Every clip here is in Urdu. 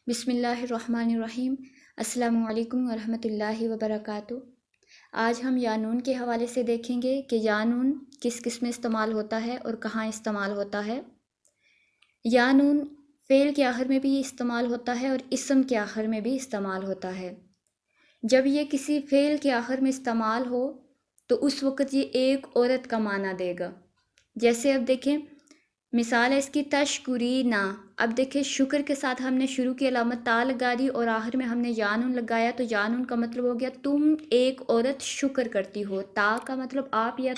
بسم اللہ الرحمن الرحیم۔ السلام علیکم ورحمۃ اللہ وبرکاتہ۔ آج ہم یا نون کے حوالے سے دیکھیں گے کہ یا نون کس کس میں استعمال ہوتا ہے اور کہاں استعمال ہوتا ہے۔ یا نون فعل کے آخر میں بھی استعمال ہوتا ہے اور اسم کے آخر میں بھی استعمال ہوتا ہے۔ جب یہ کسی فعل کے آخر میں استعمال ہو تو اس وقت یہ ایک عورت کا معنی دے گا۔ جیسے اب دیکھیں مثال ہے اس کی تشکرینا۔ اب دیکھیں شکر کے ساتھ ہم نے شروع کی علامت تا لگا دی اور آخر میں ہم نے یا نون لگایا، تو یا نون کا مطلب ہو گیا تم ایک عورت شکر کرتی ہو۔ تا کا مطلب آپ یا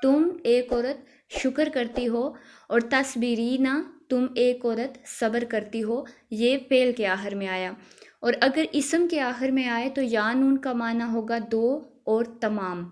تم ایک عورت شکر کرتی ہو، اور تصبیرینا تم ایک عورت صبر کرتی ہو، یہ فعل کے آخر میں آیا۔ اور اگر اسم کے آخر میں آئے تو یا نون کا معنی ہوگا دو اور تمام۔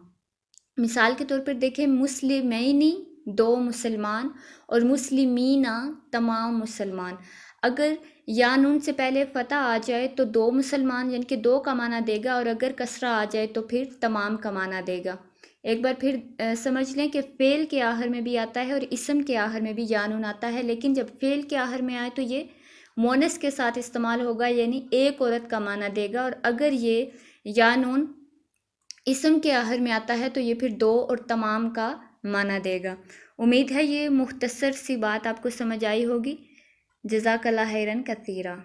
مثال کے طور پر دیکھیں مسلمینی دو مسلمان اور مسلمینہ تمام مسلمان۔ اگر یا نون سے پہلے فتح آ جائے تو دو مسلمان یعنی کہ دو کا معنی دے گا، اور اگر کسرہ آ جائے تو پھر تمام کا معنی دے گا۔ ایک بار پھر سمجھ لیں کہ فعل کے آخر میں بھی آتا ہے اور اسم کے آخر میں بھی یا نون آتا ہے، لیکن جب فعل کے آخر میں آئے تو یہ مونس کے ساتھ استعمال ہوگا، یعنی ایک عورت کا معنی دے گا، اور اگر یہ یا نون اسم کے آخر میں آتا ہے تو یہ پھر دو اور تمام کا معنی دے گا۔ امید ہے یہ مختصر سی بات آپ کو سمجھ آئی ہوگی۔ جزاک اللہ خیرا کثیرا۔